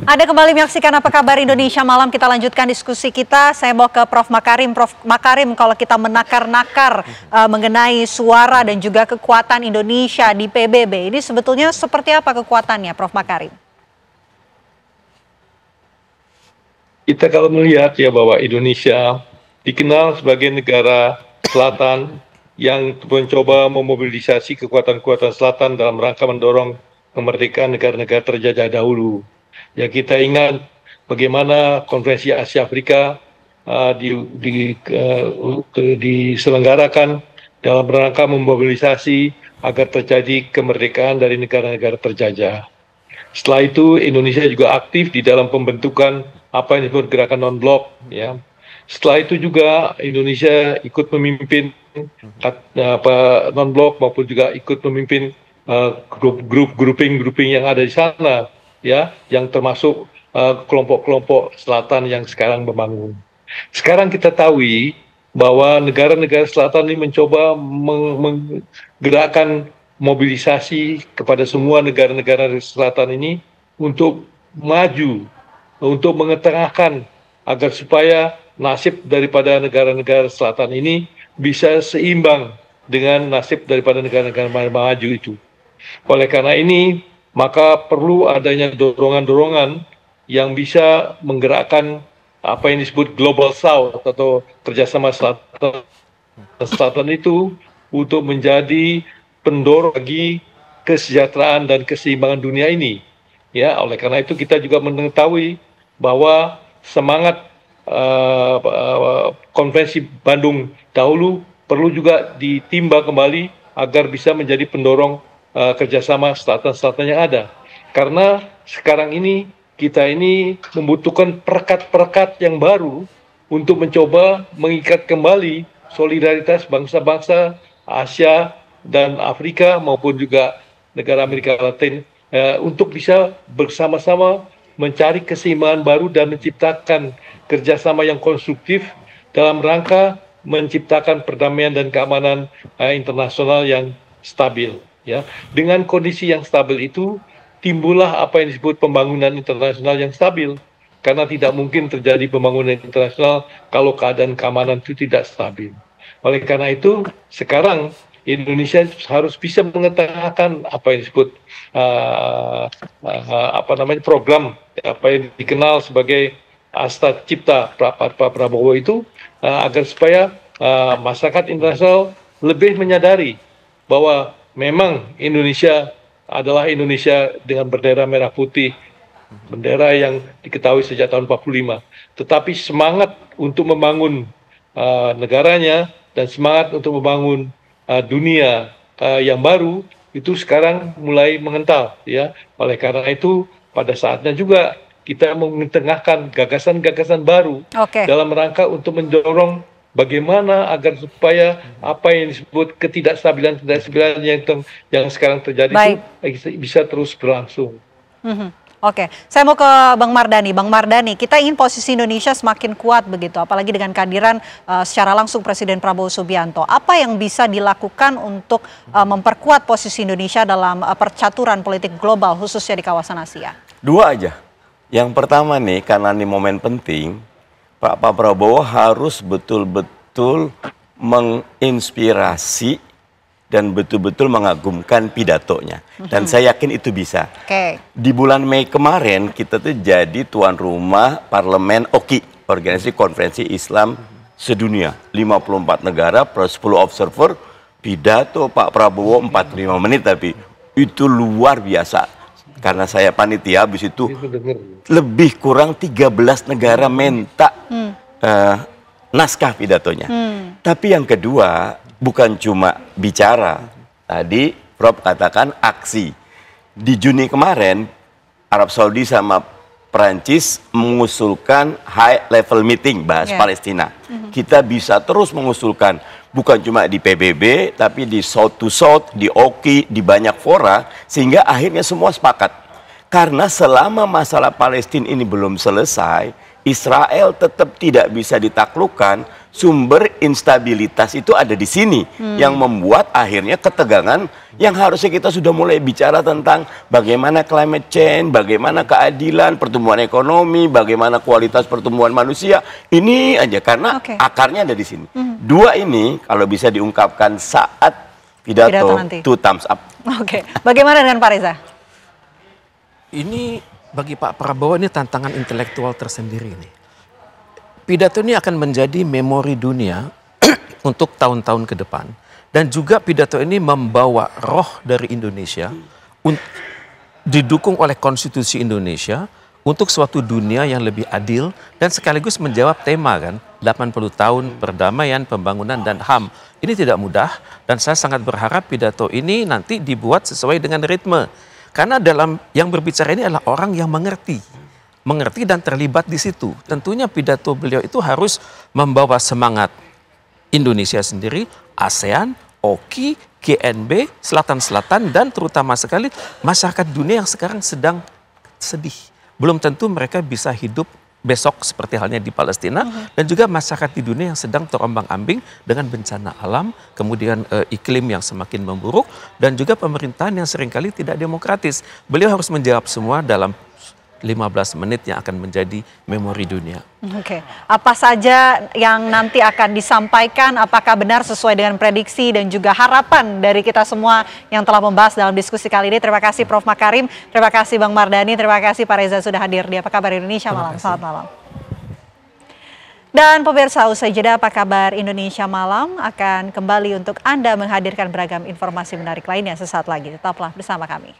Anda kembali menyaksikan Apa Kabar Indonesia Malam. Kita lanjutkan diskusi kita. Saya mau ke Prof. Makarim. Prof. Makarim, kalau kita menakar-nakar mengenai suara dan juga kekuatan Indonesia di PBB, ini sebetulnya seperti apa kekuatannya, Prof. Makarim? Kita kalau melihat ya bahwa Indonesia dikenal sebagai negara selatan yang mencoba memobilisasi kekuatan-kekuatan selatan dalam rangka mendorong kemerdekaan negara-negara terjajah dahulu. Ya, kita ingat bagaimana Konferensi Asia Afrika diselenggarakan dalam rangka memobilisasi agar terjadi kemerdekaan dari negara-negara terjajah. Setelah itu Indonesia juga aktif di dalam pembentukan apa yang disebut gerakan non-blok. Ya. Setelah itu juga Indonesia ikut memimpin non-blok maupun juga ikut memimpin grouping yang ada di sana, ya, yang termasuk kelompok-kelompok selatan yang sekarang membangun. Sekarang kita tahu bahwa negara-negara selatan ini mencoba menggerakkan mobilisasi kepada semua negara-negara selatan ini untuk maju, untuk mengetengahkan agar supaya nasib daripada negara-negara selatan ini bisa seimbang dengan nasib daripada negara-negara maju itu. Oleh karena ini, maka perlu adanya dorongan-dorongan yang bisa menggerakkan apa yang disebut Global South atau kerjasama selatan itu untuk menjadi pendorong bagi kesejahteraan dan keseimbangan dunia ini. Ya, oleh karena itu kita juga mengetahui bahwa semangat Konferensi Bandung dahulu perlu juga ditimba kembali agar bisa menjadi pendorong kerjasama selatan-selatan yang ada. Karena sekarang ini kita ini membutuhkan perekat-perekat yang baru untuk mencoba mengikat kembali solidaritas bangsa-bangsa Asia dan Afrika maupun juga negara Amerika Latin untuk bisa bersama-sama mencari keseimbangan baru dan menciptakan kerjasama yang konstruktif dalam rangka menciptakan perdamaian dan keamanan internasional yang stabil. Ya, dengan kondisi yang stabil itu timbullah apa yang disebut pembangunan internasional yang stabil. Karena tidak mungkin terjadi pembangunan internasional kalau keadaan keamanan itu tidak stabil. Oleh karena itu, sekarang Indonesia harus bisa mengetengahkan apa yang disebut program apa yang dikenal sebagai Asta Cipta Pak Prabowo itu agar supaya masyarakat internasional lebih menyadari bahwa memang Indonesia adalah Indonesia dengan bendera merah putih, bendera yang diketahui sejak tahun 45. Tetapi semangat untuk membangun negaranya dan semangat untuk membangun dunia yang baru itu sekarang mulai mengental, ya. Oleh karena itu pada saatnya juga kita mengetengahkan gagasan-gagasan baru dalam rangka untuk mendorong bagaimana agar supaya apa yang disebut ketidakstabilan yang sekarang terjadi itu bisa terus berlangsung. Oke, saya mau ke Bang Mardhani. Bang Mardhani, kita ingin posisi Indonesia semakin kuat begitu, apalagi dengan kehadiran secara langsung Presiden Prabowo Subianto. Apa yang bisa dilakukan untuk memperkuat posisi Indonesia dalam percaturan politik global khususnya di kawasan Asia? Dua aja. Yang pertama nih, karena ini momen penting, Pak Prabowo harus betul-betul menginspirasi dan betul-betul mengagumkan pidatonya. Dan saya yakin itu bisa. Di bulan Mei kemarin kita tuh jadi tuan rumah parlemen OKI, Organisasi Konferensi Islam Sedunia. 54 negara plus 10 observer, pidato Pak Prabowo 45 menit tapi itu luar biasa. Karena saya panitia, habis itu lebih kurang 13 negara minta naskah pidatonya. Tapi yang kedua, bukan cuma bicara. Tadi Prof katakan aksi. Di Juni kemarin, Arab Saudi sama Perancis mengusulkan high level meeting bahas Palestina. Kita bisa terus mengusulkan, bukan cuma di PBB, tapi di South to South, di OKI, di banyak fora, sehingga akhirnya semua sepakat. Karena selama masalah Palestina ini belum selesai, Israel tetap tidak bisa ditaklukkan, sumber instabilitas itu ada di sini yang membuat akhirnya ketegangan yang harusnya kita sudah mulai bicara tentang bagaimana climate change, bagaimana keadilan, pertumbuhan ekonomi, bagaimana kualitas pertumbuhan manusia. Ini aja karena akarnya ada di sini. Dua ini kalau bisa diungkapkan saat pidato two thumbs up. Bagaimana dengan Pak Reza? Ini bagi Pak Prabowo ini tantangan intelektual tersendiri nih. Pidato ini akan menjadi memori dunia untuk tahun-tahun ke depan. Dan juga pidato ini membawa roh dari Indonesia, didukung oleh konstitusi Indonesia, untuk suatu dunia yang lebih adil, dan sekaligus menjawab tema kan, 80 tahun perdamaian, pembangunan, dan HAM. Ini tidak mudah, dan saya sangat berharap pidato ini nanti dibuat sesuai dengan ritme. Karena dalam yang berbicara ini adalah orang yang mengerti dan terlibat di situ. Tentunya pidato beliau itu harus membawa semangat Indonesia sendiri, ASEAN, OKI, GNB, Selatan-Selatan, dan terutama sekali masyarakat dunia yang sekarang sedang sedih. Belum tentu mereka bisa hidup besok seperti halnya di Palestina, dan juga masyarakat di dunia yang sedang terombang-ambing dengan bencana alam, kemudian iklim yang semakin memburuk, dan juga pemerintahan yang seringkali tidak demokratis. Beliau harus menjawab semua dalam 15 menit yang akan menjadi memori dunia. Apa saja yang nanti akan disampaikan, apakah benar sesuai dengan prediksi dan juga harapan dari kita semua yang telah membahas dalam diskusi kali ini. Terima kasih Prof. Makarim, terima kasih Bang Mardhani, terima kasih Pak Reza sudah hadir di Apa Kabar Indonesia Malam. Selamat malam. Dan pemirsa, usai jeda Apa Kabar Indonesia Malam akan kembali untuk Anda menghadirkan beragam informasi menarik lainnya sesaat lagi. Tetaplah bersama kami.